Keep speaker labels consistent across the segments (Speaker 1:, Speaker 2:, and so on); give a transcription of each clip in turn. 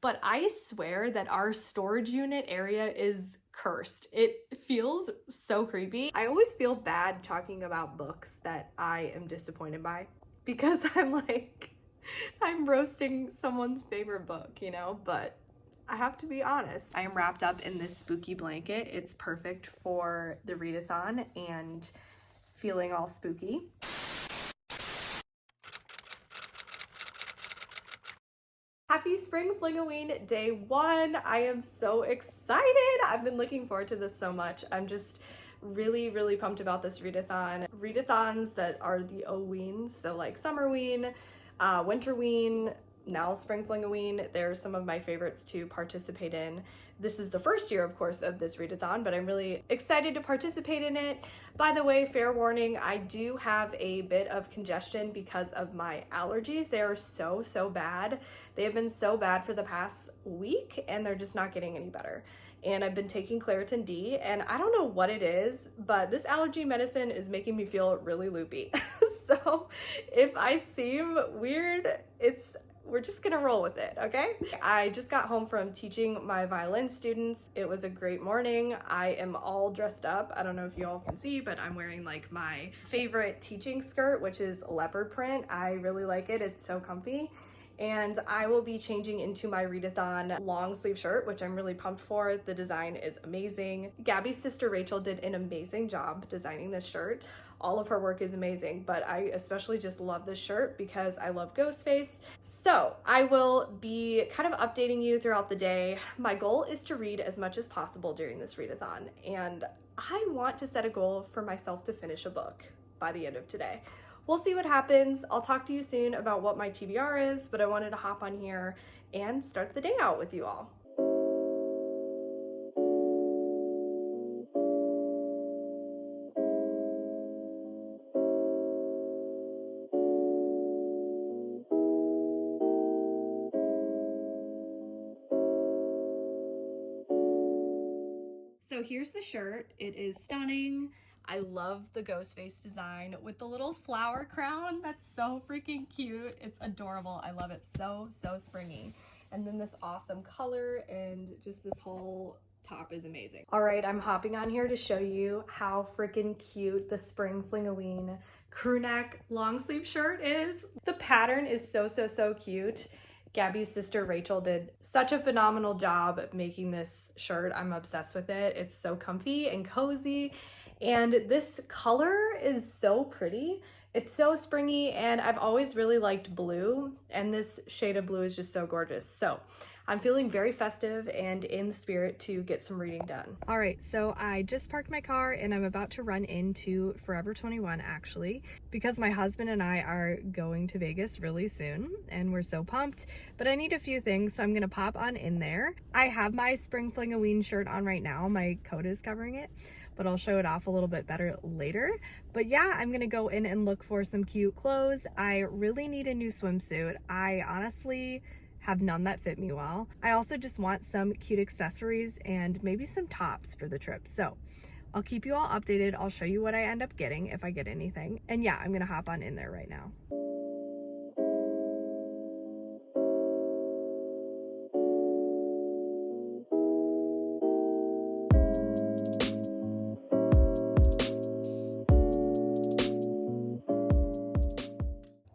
Speaker 1: but I swear that our storage unit area is cursed. It feels so creepy. I always feel bad talking about books that I am disappointed by because I'm like, I'm roasting someone's favorite book, you know, but I have to be honest. I am wrapped up in this spooky blanket. It's perfect for the readathon and feeling all spooky. Happy spring Fling-O-Ween day 1. I am so excited. I've been looking forward to this so much. I'm just really pumped about this readathon. Readathons that are the O-Weens, so like Summer-Ween, Winter-Ween, now spring Fling-O-Ween, they're some of my favorites to participate in. This is the first year, of course, of this readathon, but I'm really excited to participate in it. By the way, fair warning, I do have a bit of congestion because of my allergies. They are so bad. They have been so bad for the past week, and they're just not getting any better. And I've been taking Claritin D, and I don't know what it is, but this allergy medicine is making me feel really loopy. So if I seem weird, we're just gonna roll with it, okay? I just got home from teaching my violin students. It was a great morning. I am all dressed up. I don't know if you all can see, but I'm wearing like my favorite teaching skirt, which is leopard print. I really like it. It's so comfy. And I will be changing into my Readathon long sleeve shirt, which I'm really pumped for. The design is amazing. Gabby's sister Rachel did an amazing job designing this shirt. All of her work is amazing, but I especially just love this shirt because I love Ghostface. So I will be kind of updating you throughout the day. My goal is to read as much as possible during this readathon, and I want to set a goal for myself to finish a book by the end of today. We'll see what happens. I'll talk to you soon about what my TBR is, but I wanted to hop on here and start the day out with you all. So here's the shirt. It is stunning. I love the Ghostface design with the little flower crown. That's so freaking cute. It's adorable. I love it. So springy. And then this awesome color and just this whole top is amazing. All right, I'm hopping on here to show you how freaking cute the spring Fling-O-Ween crew neck long sleeve shirt is. The pattern is so cute. Gabby's sister Rachel did such a phenomenal job making this shirt. I'm obsessed with it. It's so comfy and cozy. And this color is so pretty. It's so springy, and I've always really liked blue, and this shade of blue is just so gorgeous. So I'm feeling very festive and in the spirit to get some reading done. All right, so I just parked my car and I'm about to run into Forever 21 actually, because my husband and I are going to Vegas really soon and we're so pumped, but I need a few things, so I'm gonna pop on in there. I have my spring Fling-O-Ween shirt on right now. My coat is covering it, but I'll show it off a little bit better later. But yeah, I'm gonna go in and look for some cute clothes. I really need a new swimsuit. I honestly have none that fit me well. I also just want some cute accessories and maybe some tops for the trip. So I'll keep you all updated. I'll show you what I end up getting if I get anything. And yeah, I'm gonna hop on in there right now.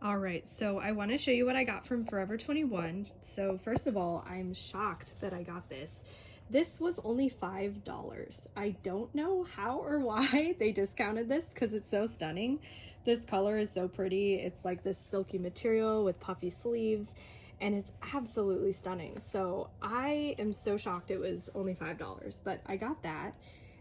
Speaker 1: All right, so I want to show you what I got from Forever 21. So first of all, I'm shocked that I got this. This was only $5. I don't know how or why they discounted this because it's so stunning. This color is so pretty. It's like this silky material with puffy sleeves, and it's absolutely stunning. So I am so shocked it was only $5, but I got that.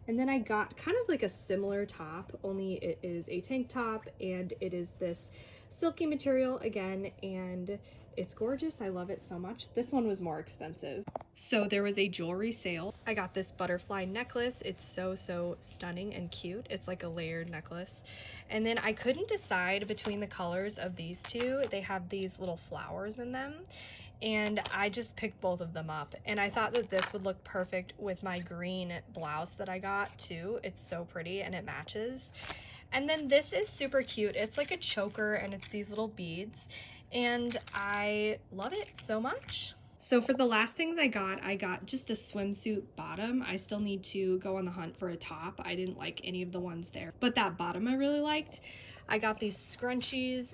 Speaker 1: And then I got kind of like a similar top, only it is a tank top and it is this silky material again, and it's gorgeous. I love it so much. This one was more expensive. So there was a jewelry sale. I got this butterfly necklace. It's so stunning and cute. It's like a layered necklace. And then I couldn't decide between the colors of these two. They have these little flowers in them, and I just picked both of them up, and I thought that this would look perfect with my green blouse that I got too. It's so pretty and it matches. And then this is super cute. It's like a choker and it's these little beads, and I love it so much. So for the last things I got just a swimsuit bottom. I still need to go on the hunt for a top. I didn't like any of the ones there, but that bottom I really liked. I got these scrunchies.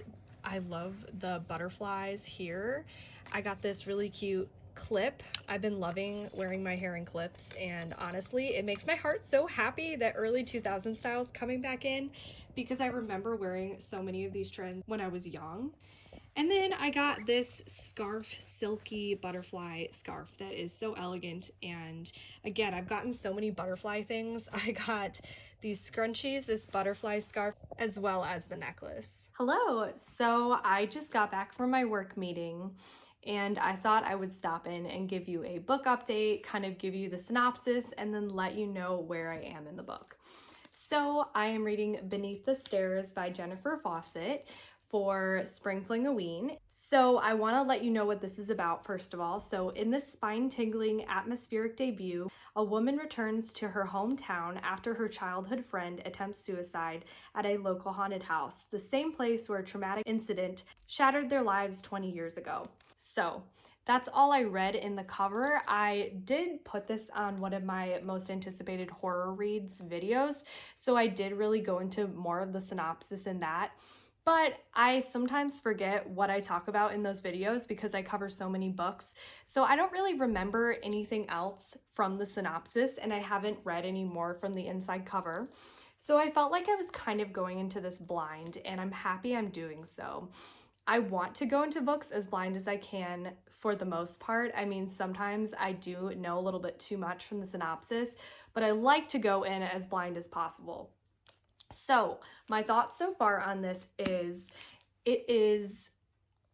Speaker 1: I love the butterflies here. I got this really cute clip. I've been loving wearing my hair in clips, and honestly, it makes my heart so happy that early 2000 style is coming back in, because I remember wearing so many of these trends when I was young. And then I got this scarf, silky butterfly scarf that is so elegant. And again, I've gotten so many butterfly things. I got these scrunchies, this butterfly scarf, as well as the necklace. Hello, so I just got back from my work meeting, and I thought I would stop in and give you a book update, kind of give you the synopsis, and then let you know where I am in the book. So I am reading Beneath the Stairs by Jennifer Fawcett for Spring Fling-O-Ween. So I want to let you know what this is about, first of all. So in this spine-tingling atmospheric debut, a woman returns to her hometown after her childhood friend attempts suicide at a local haunted house, the same place where a traumatic incident shattered their lives 20 years ago. So that's all I read in the cover. I did put this on one of my most anticipated horror reads videos, so I did really go into more of the synopsis in that. But I sometimes forget what I talk about in those videos because I cover so many books. So I don't really remember anything else from the synopsis, and I haven't read any more from the inside cover. So I felt like I was kind of going into this blind, and I'm happy I'm doing so. I want to go into books as blind as I can for the most part. I mean, sometimes I do know a little bit too much from the synopsis, but I like to go in as blind as possible. So my thoughts so far on this is, it is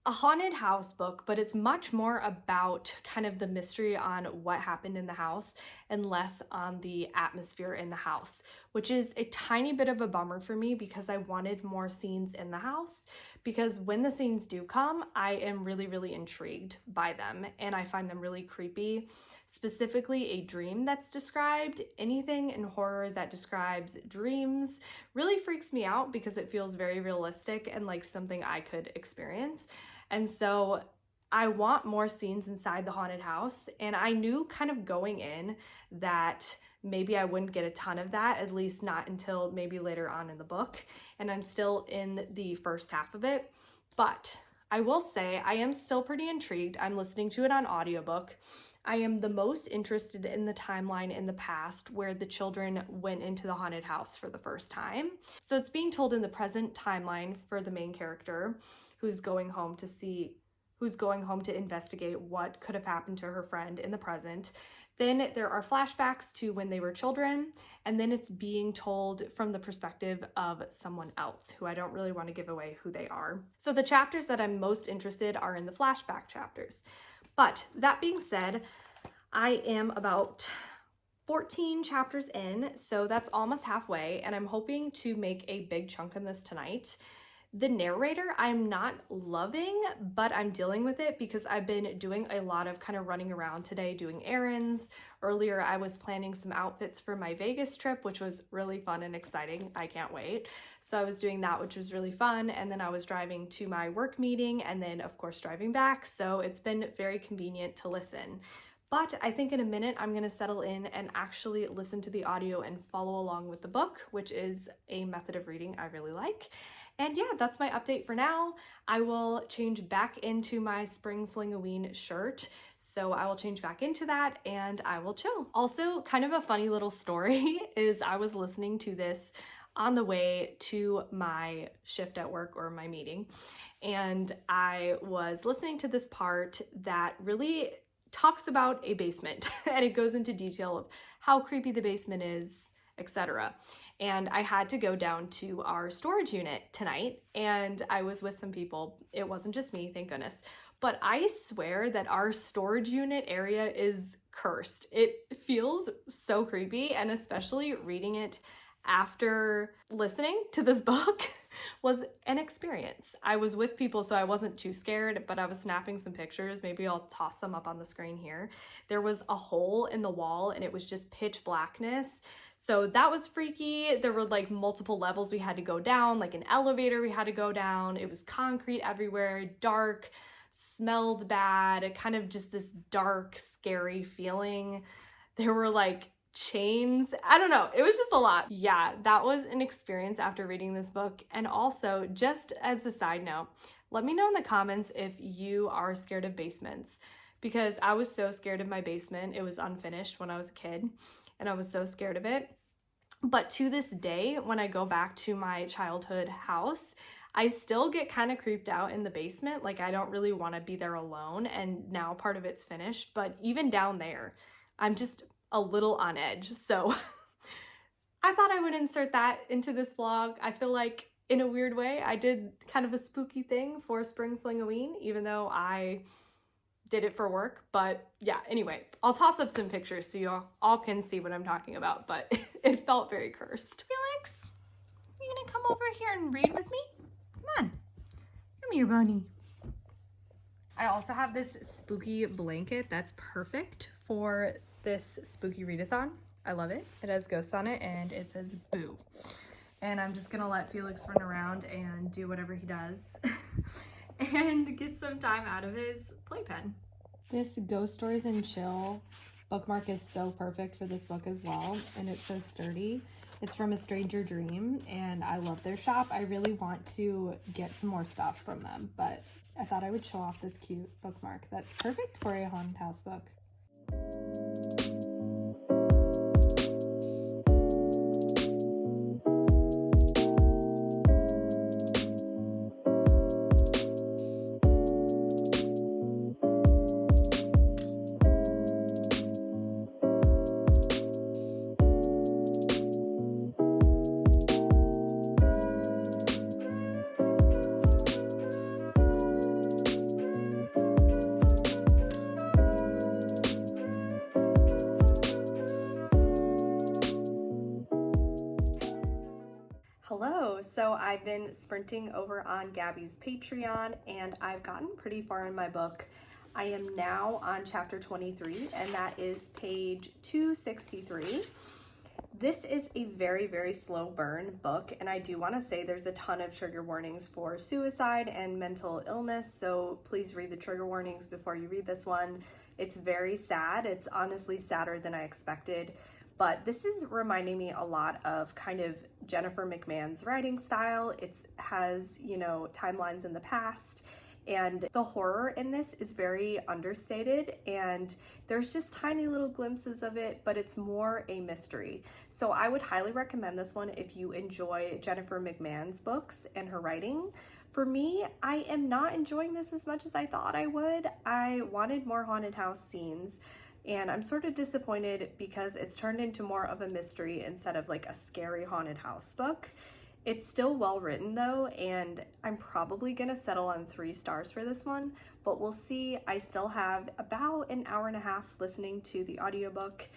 Speaker 1: a haunted house book, but it's much more about kind of the mystery on what happened in the house and less on the atmosphere in the house, which is a tiny bit of a bummer for me because I wanted more scenes in the house, because when the scenes do come, I am really, really intrigued by them and I find them really creepy. Specifically, a dream that's described. Anything in horror that describes dreams really freaks me out because it feels very realistic and like something I could experience. And so I want more scenes inside the haunted house, and I knew kind of going in that maybe I wouldn't get a ton of that, at least not until maybe later on in the book, and I'm still in the first half of it. But I will say I am still pretty intrigued. I'm listening to it on audiobook. I am the most interested in the timeline in the past where the children went into the haunted house for the first time. So it's being told in the present timeline for the main character who's going home to investigate what could have happened to her friend in the present. Then there are flashbacks to when they were children, and then it's being told from the perspective of someone else who I don't really want to give away who they are. So the chapters that I'm most interested are in the flashback chapters. But that being said, I am about 14 chapters in, so that's almost halfway, and I'm hoping to make a big chunk in this tonight. The narrator I'm not loving, but I'm dealing with it because I've been doing a lot of kind of running around today, doing errands. Earlier, I was planning some outfits for my Vegas trip, which was really fun and exciting. I can't wait. So I was doing that, which was really fun. And then I was driving to my work meeting and then, of course, driving back. So it's been very convenient to listen. But I think in a minute, I'm going to settle in and actually listen to the audio and follow along with the book, which is a method of reading I really like. And yeah, that's my update for now. I will change back into my Spring Fling-O-Ween shirt. So I will change back into that and I will chill. Also, kind of a funny little story is I was listening to this on the way to my shift at work or my meeting. And I was listening to this part that really talks about a basement and it goes into detail of how creepy the basement is, etc. And I had to go down to our storage unit tonight and I was with some people. It wasn't just me, thank goodness. But I swear that our storage unit area is cursed. It feels so creepy, and especially reading it after listening to this book was an experience. I was with people, so I wasn't too scared, but I was snapping some pictures. Maybe I'll toss some up on the screen here. There was a hole in the wall and it was just pitch blackness. So that was freaky. There were like multiple levels we had to go down, like an elevator we had to go down. It was concrete everywhere, dark. smelled bad, kind of just this dark, scary feeling. There were like chains. I don't know. It was just a lot. Yeah, that was an experience after reading this book. And also, just as a side note, let me know in the comments if you are scared of basements, because I was so scared of my basement. It was unfinished when I was a kid, and I was so scared of it. But to this day, when I go back to my childhood house, I still get kind of creeped out in the basement. Like, I don't really want to be there alone, and now part of it's finished. But even down there, I'm just a little on edge. So I thought I would insert that into this vlog. I feel like in a weird way, I did kind of a spooky thing for Spring Fling-O-Ween, even though I did it for work. But yeah, anyway, I'll toss up some pictures so you all can see what I'm talking about, but it felt very cursed.
Speaker 2: Felix, you gonna come over here and read with me? Come on, come here, bunny.
Speaker 1: I also have this spooky blanket that's perfect for this spooky readathon. I love it. It has ghosts on it and it says boo. And I'm just gonna let Felix run around and do whatever he does and get some time out of his playpen. This Ghost Stories and Chill bookmark is so perfect for this book as well, and it's so sturdy. It's from A Stranger Dream, and I love their shop. I really want to get some more stuff from them, but I thought I would show off this cute bookmark that's perfect for a haunted house book. Hello, so I've been sprinting over on Gabby's Patreon and I've gotten pretty far in my book. I am now on chapter 23 and that is page 263. This is a very, very slow burn book, and I do want to say there's a ton of trigger warnings for suicide and mental illness, so please read the trigger warnings before you read this one. It's very sad. It's honestly sadder than I expected. But this is reminding me a lot of kind of Jennifer McMahon's writing style. It has, you know, timelines in the past, and the horror in this is very understated, and there's just tiny little glimpses of it, but it's more a mystery. So I would highly recommend this one if you enjoy Jennifer McMahon's books and her writing. For me, I am not enjoying this as much as I thought I would. I wanted more haunted house scenes, and I'm sort of disappointed because it's turned into more of a mystery instead of like a scary haunted house book. It's still well written though, and I'm probably gonna settle on 3 stars for this one, but we'll see. I still have about an hour and a half listening to the audiobook,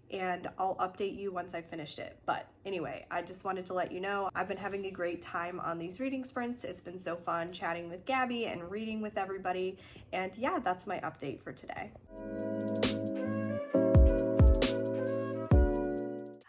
Speaker 1: and I'll update you once I finished it. But anyway, I just wanted to let you know I've been having a great time on these reading sprints. It's been so fun chatting with Gabby and reading with everybody, and yeah, that's my update for today.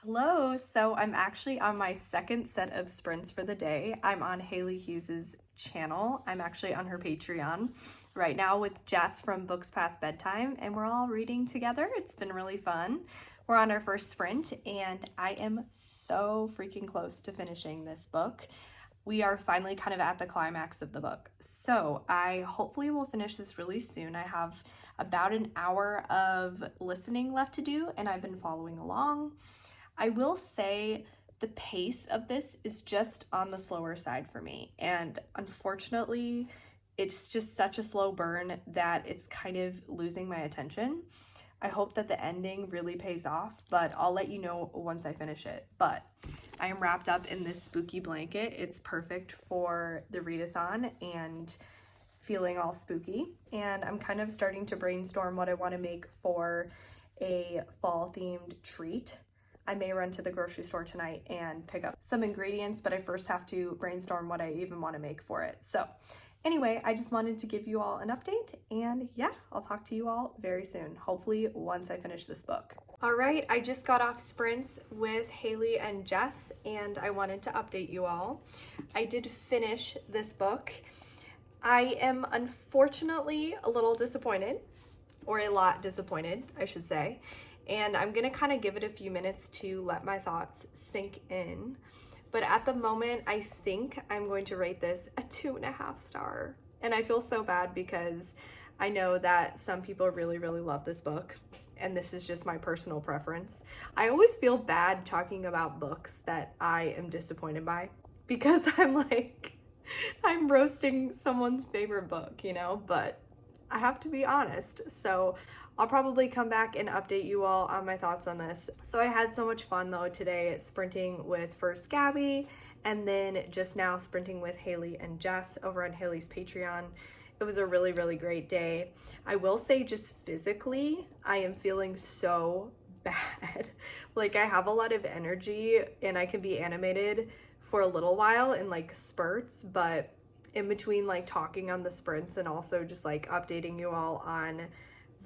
Speaker 1: Hello, so I'm actually on my second set of sprints for the day. I'm on Haley Hughes's channel. I'm actually on her Patreon right now with Jess from Books Past Bedtime, and we're all reading together. It's been really fun. We're on our first sprint, and I am so freaking close to finishing this book. We are finally kind of at the climax of the book. So I hopefully will finish this really soon. I have about an hour of listening left to do, and I've been following along. I will say the pace of this is just on the slower side for me, and unfortunately it's just such a slow burn that it's kind of losing my attention. I hope that the ending really pays off, but I'll let you know once I finish it. But I am wrapped up in this spooky blanket. It's perfect for the readathon and feeling all spooky, and I'm kind of starting to brainstorm what I want to make for a fall themed treat. I may run to the grocery store tonight and pick up some ingredients, but I first have to brainstorm what I even want to make for it. So anyway, I just wanted to give you all an update, and yeah, I'll talk to you all very soon, hopefully once I finish this book. All right, I just got off sprints with Haley and Jess, and I wanted to update you all. I did finish this book. I am unfortunately a little disappointed, or a lot disappointed, I should say. And I'm gonna kind of give it a few minutes to let my thoughts sink in. But at the moment, I think I'm going to rate this a 2.5 star. And I feel so bad because I know that some people really, really love this book. And this is just my personal preference. I always feel bad talking about books that I am disappointed by because I'm like, I'm roasting someone's favorite book, you know, but I have to be honest. So I'll probably come back and update you all on my thoughts on this. So I had so much fun though today sprinting with first Gabby and then just now sprinting with Haley and Jess over on Haley's Patreon. It was a really, really great day. I will say just physically, I am feeling so bad. Like I have a lot of energy and I can be animated for a little while in like spurts, but in between like talking on the sprints and also just like updating you all on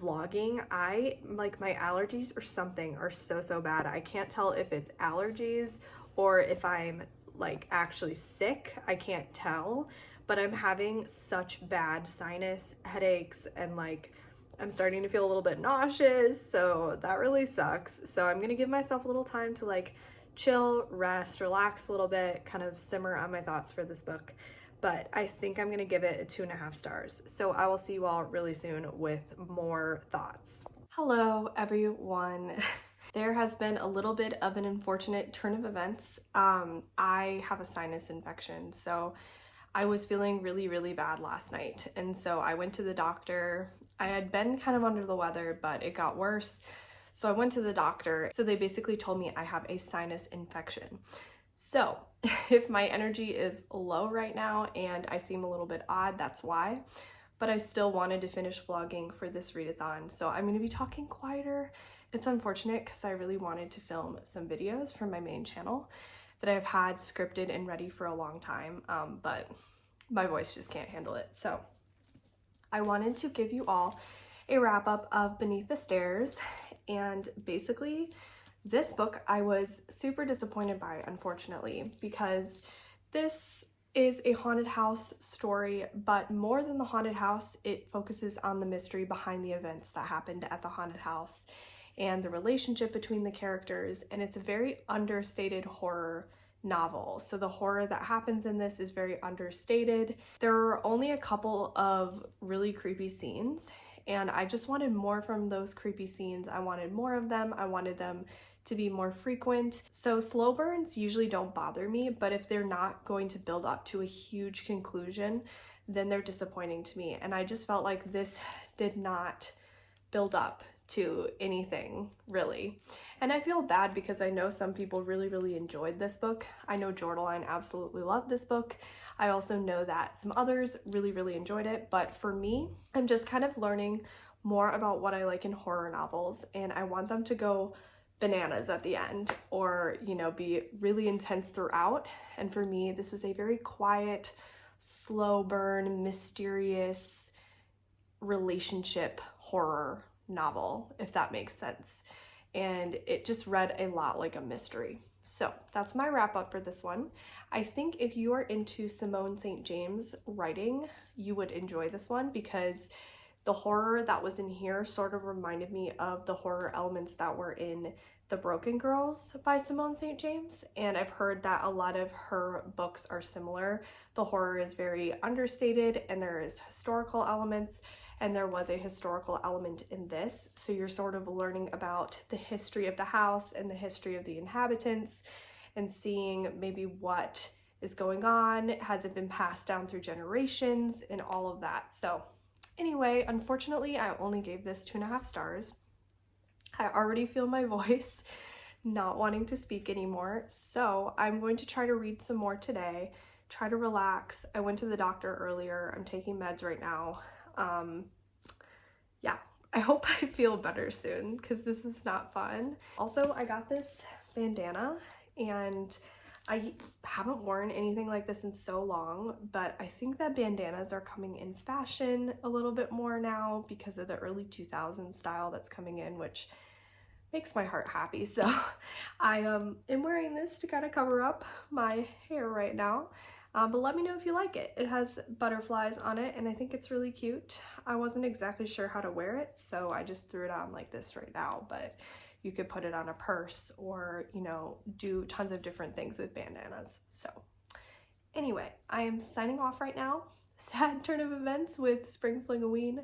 Speaker 1: vlogging, I like my allergies or something are so bad. I can't tell if it's allergies or if I'm like actually sick. I can't tell, but I'm having such bad sinus headaches and like I'm starting to feel a little bit nauseous, so that really sucks. So I'm gonna give myself a little time to like chill, rest, relax a little bit, kind of simmer on my thoughts for this book. But I think I'm gonna give it a 2.5 stars. So I will see you all really soon with more thoughts. Hello, everyone. There has been a little bit of an unfortunate turn of events. I have a sinus infection, so I was feeling really, really bad last night. And so I went to the doctor. I had been kind of under the weather, but it got worse. So I went to the doctor. So they basically told me I have a sinus infection. So if my energy is low right now and I seem a little bit odd, that's why. But I still wanted to finish vlogging for this readathon, so I'm going to be talking quieter. It's unfortunate because I really wanted to film some videos for my main channel that I've had scripted and ready for a long time, but my voice just can't handle it. So I wanted to give you all a wrap up of Beneath the Stairs, and basically this book I was super disappointed by, unfortunately, because this is a haunted house story, but more than the haunted house, it focuses on the mystery behind the events that happened at the haunted house and the relationship between the characters, and it's a very understated horror novel. So the horror that happens in this is very understated. There are only a couple of really creepy scenes, and I just wanted more from those creepy scenes. I wanted more of them. I wanted them to be more frequent. So slow burns usually don't bother me, but if they're not going to build up to a huge conclusion, then they're disappointing to me. And I just felt like this did not build up to anything really. And I feel bad because I know some people really, really enjoyed this book. I know Jordaline absolutely loved this book. I also know that some others really, really enjoyed it. But for me, I'm just kind of learning more about what I like in horror novels, and I want them to go bananas at the end, or, you know, be really intense throughout. And for me, this was a very quiet, slow burn, mysterious relationship horror novel, if that makes sense. And it just read a lot like a mystery. So that's my wrap up for this one. I think if you are into Simone St. James writing, you would enjoy this one, because the horror that was in here sort of reminded me of the horror elements that were in The Broken Girls by Simone St. James, and I've heard that a lot of her books are similar. The horror is very understated and there is historical elements, and there was a historical element in this. So you're sort of learning about the history of the house and the history of the inhabitants and seeing maybe what is going on. Has it been passed down through generations and all of that. So anyway, unfortunately, I only gave this 2.5 stars. I already feel my voice not wanting to speak anymore, so I'm going to try to read some more today, try to relax. I went to the doctor earlier. I'm taking meds right now. Yeah, I hope I feel better soon because this is not fun. Also, I got this bandana, and I haven't worn anything like this in so long, but I think that bandanas are coming in fashion a little bit more now because of the early 2000s style that's coming in, which makes my heart happy. So I am wearing this to kind of cover up my hair right now. But let me know if you like it. It has butterflies on it and I think it's really cute. I wasn't exactly sure how to wear it, so I just threw it on like this right now, but you could put it on a purse or, you know, do tons of different things with bandanas. So anyway, I am signing off right now. Sad turn of events with Spring Fling-O-Ween,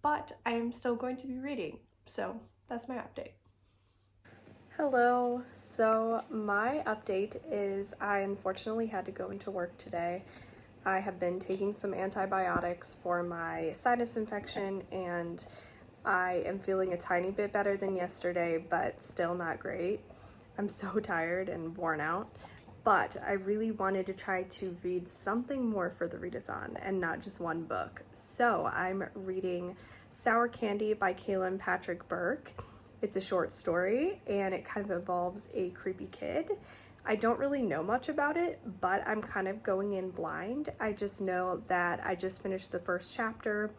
Speaker 1: but I am still going to be reading. So that's my update. Hello, so my update is I unfortunately had to go into work today. I have been taking some antibiotics for my sinus infection and I am feeling a tiny bit better than yesterday, but still not great. I'm so tired and worn out, but I really wanted to try to read something more for the readathon and not just one book. So I'm reading Sour Candy by Kealan Burke. It's a short story and it kind of involves a creepy kid. I don't really know much about it, but I'm kind of going in blind. I just know that I just finished the first chapter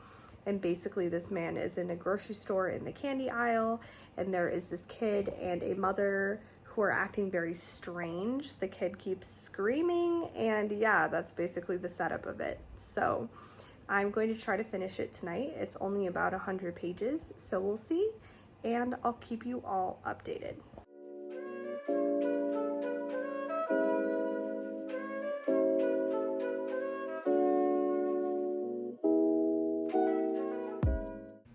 Speaker 1: and basically this man is in a grocery store in the candy aisle and there is this kid and a mother who are acting very strange. The kid keeps screaming and yeah, that's basically the setup of it. So I'm going to try to finish it tonight. It's only about 100 pages, so we'll see. And I'll keep you all updated.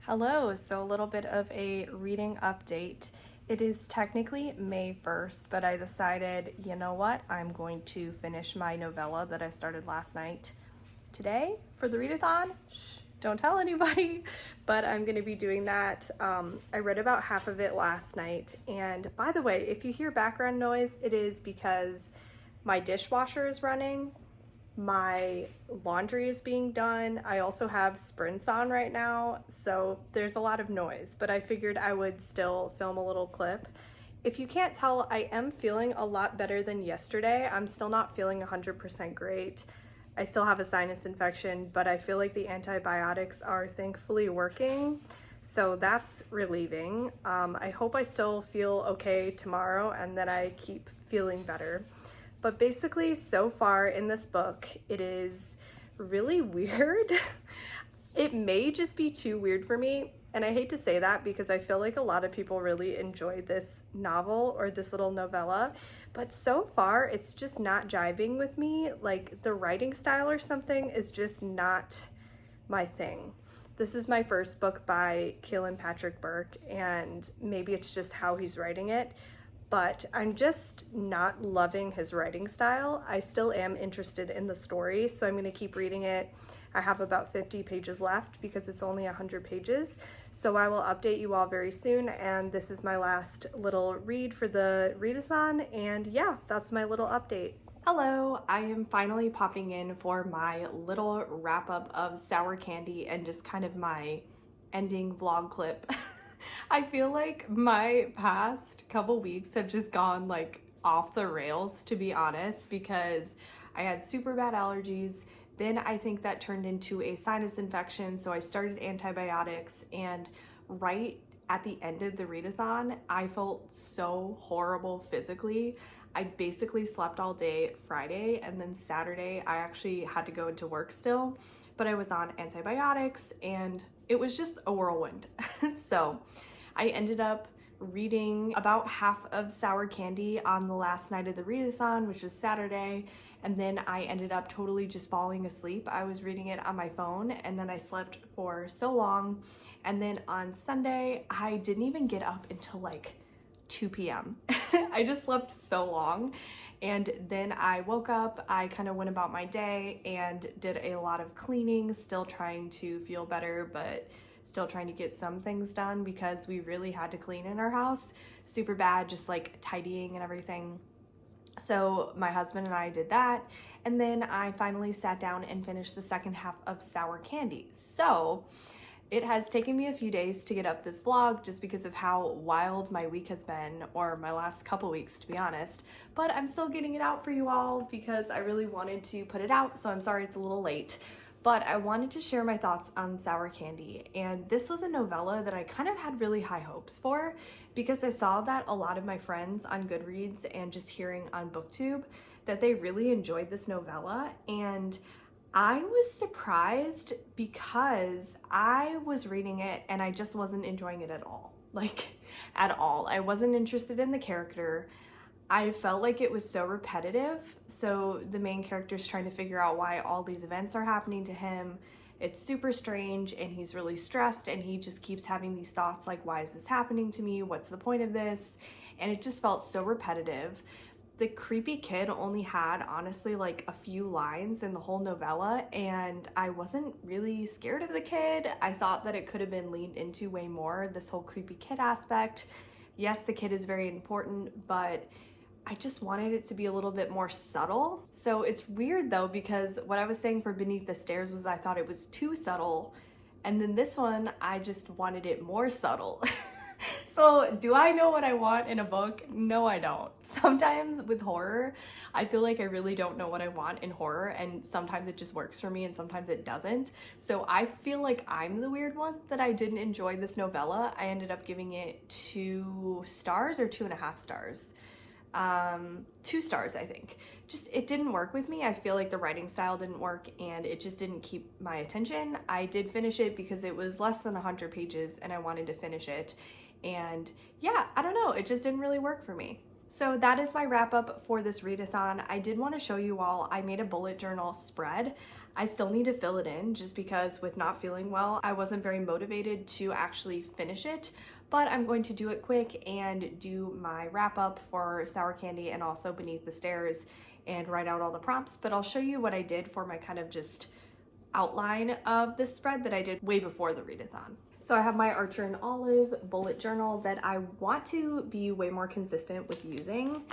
Speaker 1: Hello, so a little bit of a reading update. It is technically May 1st, but I decided, you know what, I'm going to finish my novella that I started last night today for the readathon. Shh. Don't tell anybody, but I'm going to be doing that. I read about half of it last night, and by the way, if you hear background noise, it is because my dishwasher is running, my laundry is being done. I also have sprints on right now, so there's a lot of noise, but I figured I would still film a little clip. If you can't tell, I am feeling a lot better than yesterday. I'm still not feeling 100% great. I still have a sinus infection, but I feel like the antibiotics are thankfully working, so that's relieving. I hope I still feel okay tomorrow and that I keep feeling better. But basically, so far in this book, it is really weird. It may just be too weird for me, and I hate to say that because I feel like a lot of people really enjoyed this novel or this little novella, but so far it's just not jiving with me. Like the writing style or something is just not my thing. This is my first book by Kealan Burke, and maybe it's just how he's writing it, but I'm just not loving his writing style. I still am interested in the story, so I'm going to keep reading it. I have about 50 pages left because it's only 100 pages. So I will update you all very soon, and this is my last little read for the readathon, and yeah, that's my little update. Hello, I am finally popping in for my little wrap up of Sour Candy and just kind of my ending vlog clip. I feel like my past couple weeks have just gone like off the rails, to be honest, because I had super bad allergies. Then I think that turned into a sinus infection, so I started antibiotics, and right at the end of the readathon, I felt so horrible physically. I basically slept all day Friday, and then Saturday I actually had to go into work still, but I was on antibiotics and it was just a whirlwind. So I ended up reading about half of Sour Candy on the last night of the readathon, which was Saturday, and then I ended up totally just falling asleep. I was reading it on my phone and then I slept for so long, and then on Sunday I didn't even get up until like 2 p.m. I just slept so long, and then I woke up, I kind of went about my day and did a lot of cleaning, still trying to feel better, but still trying to get some things done because we really had to clean in our house super bad, just like tidying and everything. So my husband and I did that, and then I finally sat down and finished the second half of Sour Candy. So it has taken me a few days to get up this vlog just because of how wild my week has been, or my last couple weeks to be honest, but I'm still getting it out for you all because I really wanted to put it out, so I'm sorry it's a little late. but I wanted to share my thoughts on Sour Candy. And this was a novella that I kind of had really high hopes for because I saw that a lot of my friends on Goodreads and just hearing on BookTube that they really enjoyed this novella. And I was surprised because I was reading it and I just wasn't enjoying it at all. Like, at all. I wasn't interested in the character. I felt like it was so repetitive. So the main character's trying to figure out why all these events are happening to him. It's super strange and he's really stressed and he just keeps having these thoughts like, why is this happening to me? What's the point of this? And it just felt so repetitive. The creepy kid only had, honestly, like a few lines in the whole novella, and I wasn't really scared of the kid. I thought that it could have been leaned into way more, this whole creepy kid aspect. Yes, the kid is very important, but I just wanted it to be a little bit more subtle. So it's weird though, because what I was saying for Beneath the Stairs was I thought it was too subtle, and then this one, I just wanted it more subtle. So do I know what I want in a book? No, I don't. Sometimes with horror, I feel like I really don't know what I want in horror, and sometimes it just works for me and sometimes it doesn't. So I feel like I'm the weird one that I didn't enjoy this novella. I ended up giving it 2 stars or 2.5 stars. 2 stars, I think. Just, it didn't work with me. I feel like the writing style didn't work and it just didn't keep my attention. I did finish it because it was less than 100 pages and I wanted to finish it. And yeah, I don't know, it just didn't really work for me. So that is my wrap up for this readathon. I did want to show you all, I made a bullet journal spread. I still need to fill it in just because with not feeling well, I wasn't very motivated to actually finish it, but I'm going to do it quick and do my wrap up for Sour Candy and also Beneath the Stairs and write out all the prompts. But I'll show you what I did for my kind of just outline of this spread that I did way before the readathon. So I have my Archer and Olive bullet journal that I want to be way more consistent with using.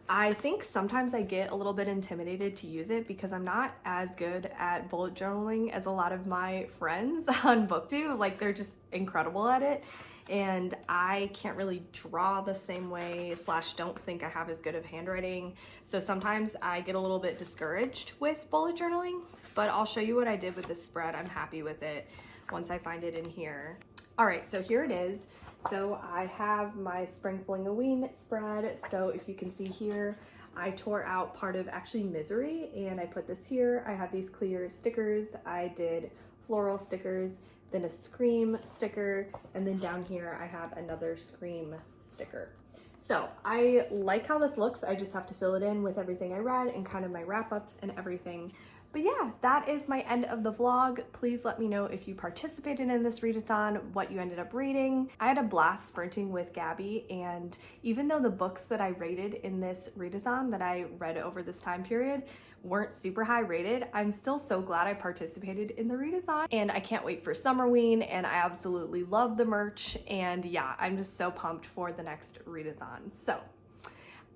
Speaker 1: I think sometimes I get a little bit intimidated to use it because I'm not as good at bullet journaling as a lot of my friends on BookTube. Like, they're just incredible at it. And I can't really draw the same way / don't think I have as good of handwriting. So sometimes I get a little bit discouraged with bullet journaling, but I'll show you what I did with this spread. I'm happy with it once I find it in here. All right, so here it is. So I have my Spring Fling-O-Ween spread. So if you can see here, I tore out part of actually Misery and I put this here. I have these clear stickers. I did floral stickers, then a Scream sticker, and then down here I have another Scream sticker. So I like how this looks. I just have to fill it in with everything I read and kind of my wrap-ups and everything. But yeah, that is my end of the vlog. Please let me know if you participated in this readathon, what you ended up reading. I had a blast sprinting with Gabby, and even though the books that I rated in this readathon that I read over this time period weren't super high rated, I'm still so glad I participated in the readathon. And I can't wait for Summerween, and I absolutely love the merch. And yeah, I'm just so pumped for the next readathon. So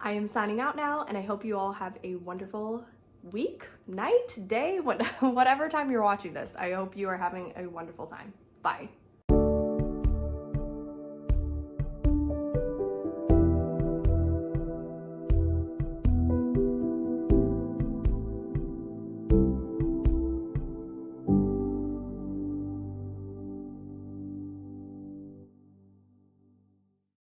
Speaker 1: I am signing out now, and I hope you all have a wonderful week, night, day, whatever time you're watching this. I hope you are having a wonderful time. Bye.